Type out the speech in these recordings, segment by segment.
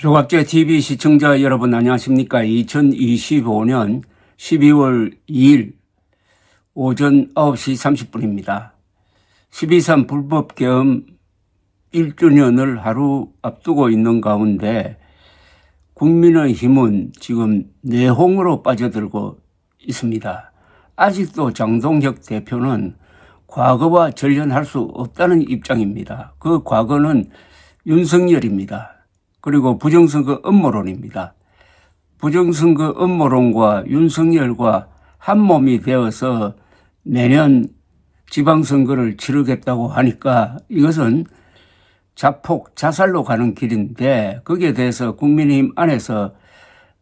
조갑제 TV 시청자 여러분 안녕하십니까? 2025년 12월 2일 오전 9시 30분입니다. 12.3 불법 계엄 1주년을 하루 앞두고 있는 가운데 국민의힘은 지금 내홍으로 빠져들고 있습니다. 아직도 장동혁 대표는 과거와 전련할 수 없다는 입장입니다. 그 과거는 윤석열입니다. 그리고 부정선거 음모론입니다. 부정선거 음모론과 윤석열과 한 몸이 되어서 내년 지방선거를 치르겠다고 하니까 이것은 자폭, 자살로 가는 길인데 거기에 대해서 국민의힘 안에서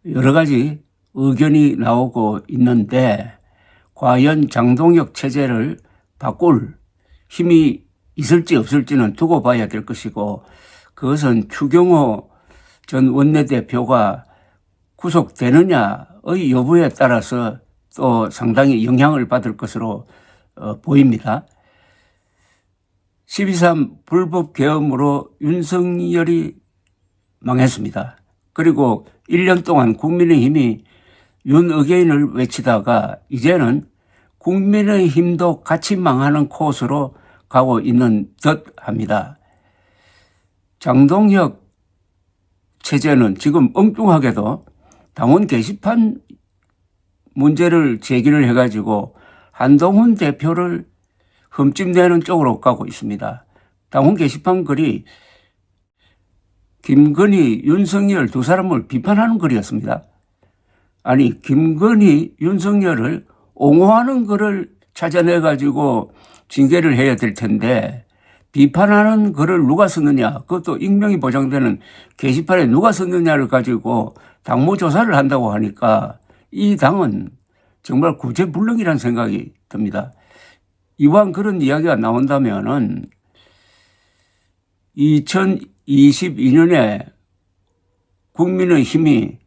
여러 가지 의견이 나오고 있는데 과연 장동혁 체제를 바꿀 힘이 있을지 없을지는 두고 봐야 될 것이고 그것은 추경호 전 원내대표가 구속되느냐의 여부에 따라서 또 상당히 영향을 받을 것으로 보입니다. 12.3 불법 계엄으로 윤석열이 망했습니다. 그리고 1년 동안 국민의힘이 윤어게인을 외치다가 이제는 국민의힘도 같이 망하는 코스로 가고 있는 듯합니다. 장동혁 체제는 지금 엉뚱하게도 당원 게시판 문제를 제기를 해가지고 한동훈 대표를 흠집내는 쪽으로 가고 있습니다. 당원 게시판 글이 김건희, 윤석열 두 사람을 비판하는 글이었습니다. 아니 김건희, 윤석열을 옹호하는 글을 찾아내가지고 징계를 해야 될 텐데 비판하는 글을 누가 썼느냐, 그것도 익명이 보장되는 게시판에 누가 썼느냐를 가지고 당무 조사를 한다고 하니까 이 당은 정말 구제불능이라는 생각이 듭니다. 이왕 그런 이야기가 나온다면은 2022년에 국민의힘이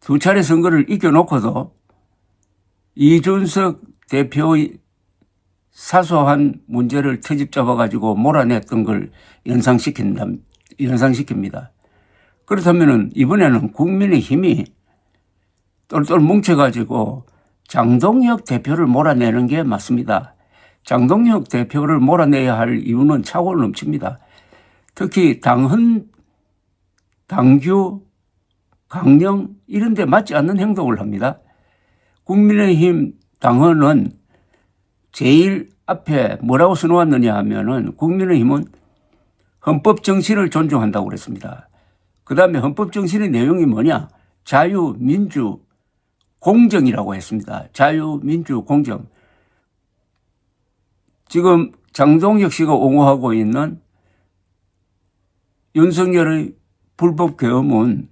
두 차례 선거를 이겨놓고도 이준석 대표의 사소한 문제를 트집 잡아가지고 몰아냈던 걸 연상시킵니다. 그렇다면 이번에는 국민의힘이 똘똘 뭉쳐가지고 장동혁 대표를 몰아내는 게 맞습니다. 장동혁 대표를 몰아내야 할 이유는 차고를 넘칩니다. 특히 당헌, 당규, 강령 이런 데 맞지 않는 행동을 합니다. 국민의힘 당헌은 제일 앞에 뭐라고 써놓았느냐 하면은 국민의힘은 헌법 정신을 존중한다고 그랬습니다. 그 다음에 헌법 정신의 내용이 뭐냐? 자유, 민주, 공정이라고 했습니다. 자유, 민주, 공정. 지금 장동혁 씨가 옹호하고 있는 윤석열의 불법 계엄은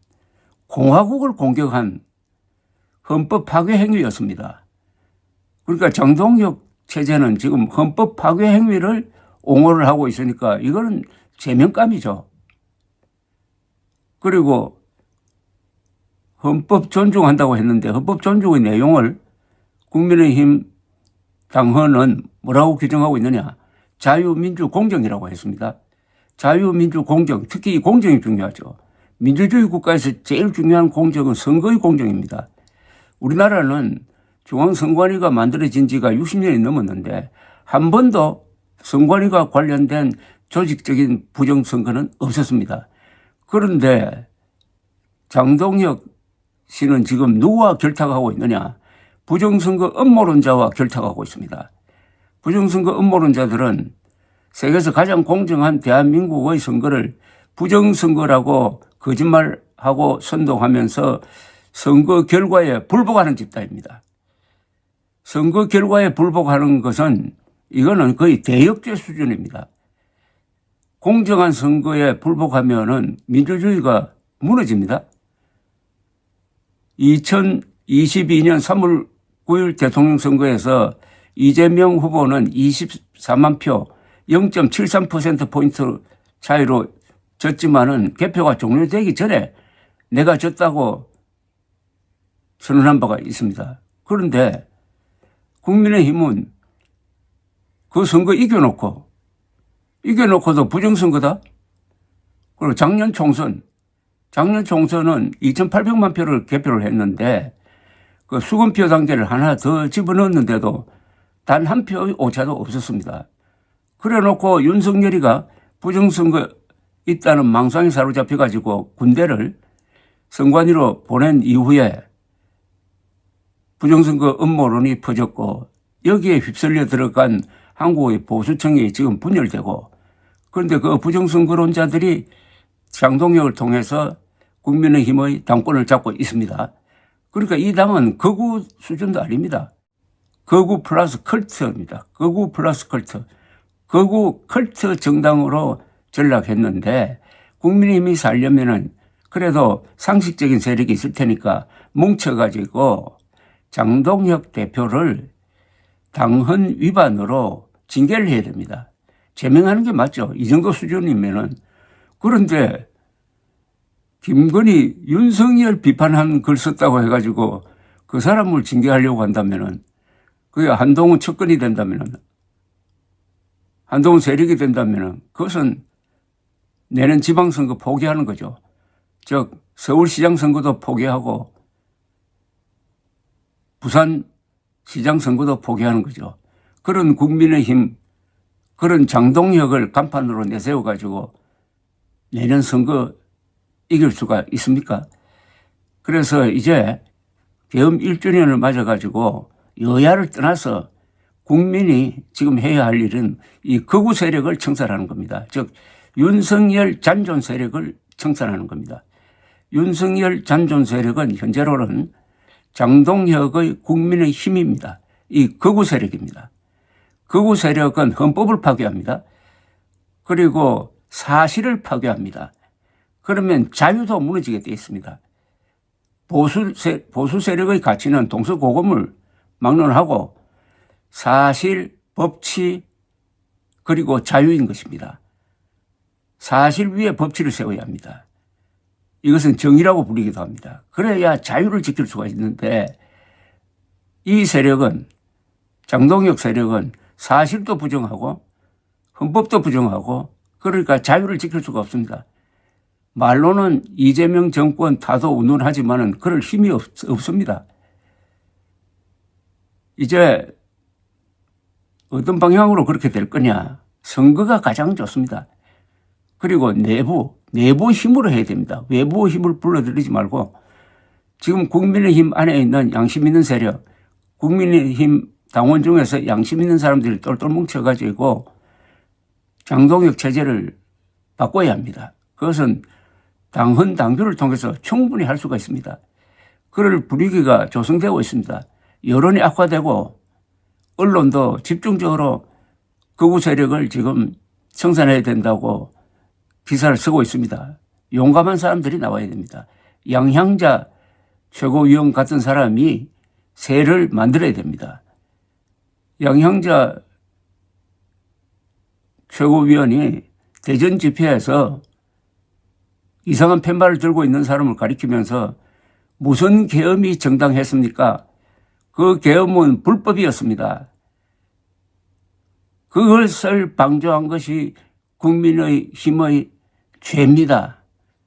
공화국을 공격한 헌법 파괴 행위였습니다. 그러니까 장동혁 체제는 지금 헌법 파괴 행위를 옹호를 하고 있으니까 이거는 제명감이죠. 그리고 헌법 존중한다고 했는데 헌법 존중의 내용을 국민의힘 당헌은 뭐라고 규정하고 있느냐. 자유민주 공정이라고 했습니다. 자유민주 공정, 특히 이 공정이 중요하죠. 민주주의 국가에서 제일 중요한 공정은 선거의 공정입니다. 우리나라는 중앙선관위가 만들어진 지가 60년이 넘었는데 한 번도 선관위가 관련된 조직적인 부정선거는 없었습니다. 그런데 장동혁 씨는 지금 누구와 결탁하고 있느냐? 부정선거 음모론자와 결탁하고 있습니다. 부정선거 음모론자들은 세계에서 가장 공정한 대한민국의 선거를 부정선거라고 거짓말하고 선동하면서 선거 결과에 불복하는 집단입니다. 선거 결과에 불복하는 것은 이거는 거의 대역죄 수준입니다. 공정한 선거에 불복하면은 민주주의가 무너집니다. 2022년 3월 9일 대통령 선거에서 이재명 후보는 24만 표 0.73%포인트 차이로 졌지만은 개표가 종료되기 전에 내가 졌다고 선언한 바가 있습니다. 그런데 국민의힘은 그 선거 이겨놓고도 부정선거다. 그리고 작년 총선 작년 총선은 2,800만 표를 개표를 했는데 그 수검표 단계를 하나 더 집어넣었는데도 단 한 표 오차도 없었습니다. 그래 놓고 윤석열이가 부정선거 있다는 망상에 사로잡혀가지고 군대를 선관위로 보낸 이후에 부정선거 음모론이 퍼졌고 여기에 휩쓸려 들어간 한국의 보수층이 지금 분열되고, 그런데 그 부정선거론자들이 장동혁을 통해서 국민의힘의 당권을 잡고 있습니다. 그러니까 이 당은 극우 수준도 아닙니다. 극우 플러스 컬트입니다. 극우 플러스 컬트. 극우 컬트 정당으로 전락했는데 국민의힘이 살려면은 그래도 상식적인 세력이 있을 테니까 뭉쳐가지고 장동혁 대표를 당헌 위반으로 징계를 해야 됩니다. 제명하는 게 맞죠. 이 정도 수준이면은. 그런데 김건희 윤석열 비판한 글 썼다고 해가지고 그 사람을 징계하려고 한다면은, 그게 한동훈 측근이 된다면은, 한동훈 세력이 된다면은 그것은 내년 지방선거 포기하는 거죠. 즉 서울시장 선거도 포기하고 부산시장 선거도 포기하는 거죠. 그런 국민의힘, 그런 장동혁을 간판으로 내세워가지고 내년 선거 이길 수가 있습니까? 그래서 이제 계엄 1주년을 맞아가지고 여야를 떠나서 국민이 지금 해야 할 일은 이 극우 세력을 청산하는 겁니다. 즉 윤석열 잔존 세력을 청산하는 겁니다. 윤석열 잔존 세력은 현재로는 장동혁의 국민의힘입니다. 이 극우 세력입니다. 극우 세력은 헌법을 파괴합니다. 그리고 사실을 파괴합니다. 그러면 자유도 무너지게 되어 있습니다. 보수 세력의 가치는 동서고금을 막론하고 사실, 법치, 그리고 자유인 것입니다. 사실 위에 법치를 세워야 합니다. 이것은 정의라고 부르기도 합니다. 그래야 자유를 지킬 수가 있는데 이 세력은, 장동혁 세력은 사실도 부정하고 헌법도 부정하고 그러니까 자유를 지킬 수가 없습니다. 말로는 이재명 정권 타도 운운하지만은 그럴 힘이 없습니다. 이제 어떤 방향으로 그렇게 될 거냐. 선거가 가장 좋습니다. 그리고 내부 힘으로 해야 됩니다. 외부 힘을 불러들이지 말고 지금 국민의힘 안에 있는 양심 있는 세력, 국민의힘 당원 중에서 양심 있는 사람들이 똘똘 뭉쳐가지고 장동혁 체제를 바꿔야 합니다. 그것은 당헌 당규를 통해서 충분히 할 수가 있습니다. 그럴 분위기가 조성되고 있습니다. 여론이 악화되고 언론도 집중적으로 극우 세력을 지금 청산해야 된다고 기사를 쓰고 있습니다. 용감한 사람들이 나와야 됩니다. 양향자 최고위원 같은 사람이 세를 만들어야 됩니다. 양향자 최고위원이 대전 집회에서 이상한 팻말을 들고 있는 사람을 가리키면서 무슨 계엄이 정당했습니까? 그 계엄은 불법이었습니다. 그것을 방조한 것이 국민의 힘의 죄입니다.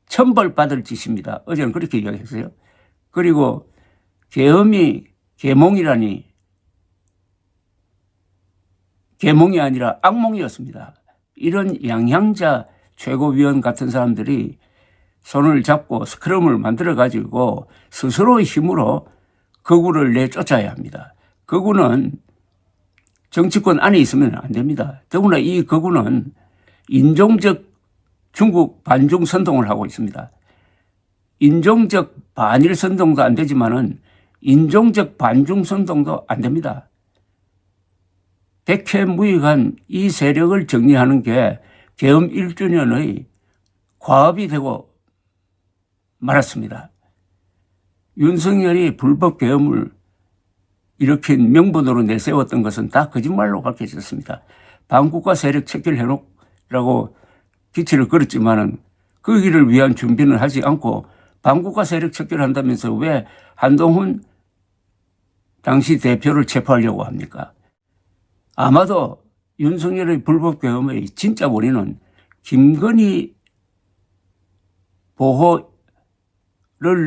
천벌받을 짓입니다. 어제는 그렇게 이야기했어요. 그리고 계엄이 계몽이라니, 계몽이 아니라 악몽이었습니다. 이런 양향자 최고위원 같은 사람들이 손을 잡고 스크럼을 만들어가지고 스스로의 힘으로 극우를 내쫓아야 합니다. 극우는 정치권 안에 있으면 안 됩니다. 더구나 이 극우는 인종적 중국 반중 선동을 하고 있습니다. 인종적 반일 선동도 안 되지만은 인종적 반중 선동도 안 됩니다. 백해무익한 이 세력을 정리하는 게 계엄 1주년의 과업이 되고 말았습니다. 윤석열이 불법 계엄을 일으킨 명분으로 내세웠던 것은 다 거짓말로 밝혀졌습니다. 반국가 세력 척결해놓으라고 기치를 걸었지만은 그 길을 위한 준비는 하지 않고 반국가 세력 척결한다면서 왜 한동훈 당시 대표를 체포하려고 합니까? 아마도 윤석열의 불법 계엄의 진짜 원인은 김건희 보호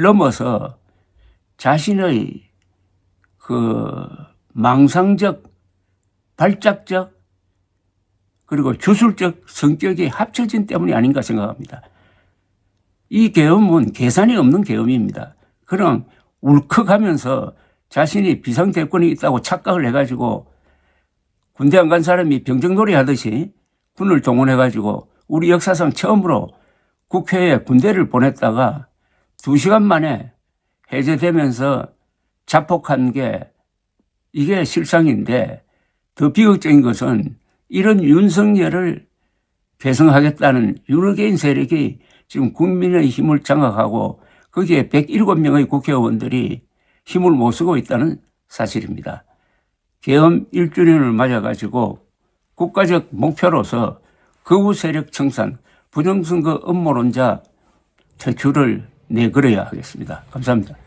넘어서 자신의 그 망상적, 발작적, 그리고 주술적 성격이 합쳐진 때문이 아닌가 생각합니다. 이 계엄은 계산이 없는 계엄입니다. 그럼 울컥하면서 자신이 비상대권이 있다고 착각을 해가지고 군대 안 간 사람이 병정놀이 하듯이 군을 동원해가지고 우리 역사상 처음으로 국회에 군대를 보냈다가 2시간 만에 해제되면서 자폭한 게 이게 실상인데, 더 비극적인 것은 이런 윤석열을 계승하겠다는 여러 개인 세력이 지금 국민의 힘을 장악하고 거기에 107명의 국회의원들이 힘을 못 쓰고 있다는 사실입니다. 계엄 1주년을 맞아가지고 국가적 목표로서 거부 세력 청산, 부정선거 음모론자 퇴출을 내걸어야 하겠습니다. 감사합니다.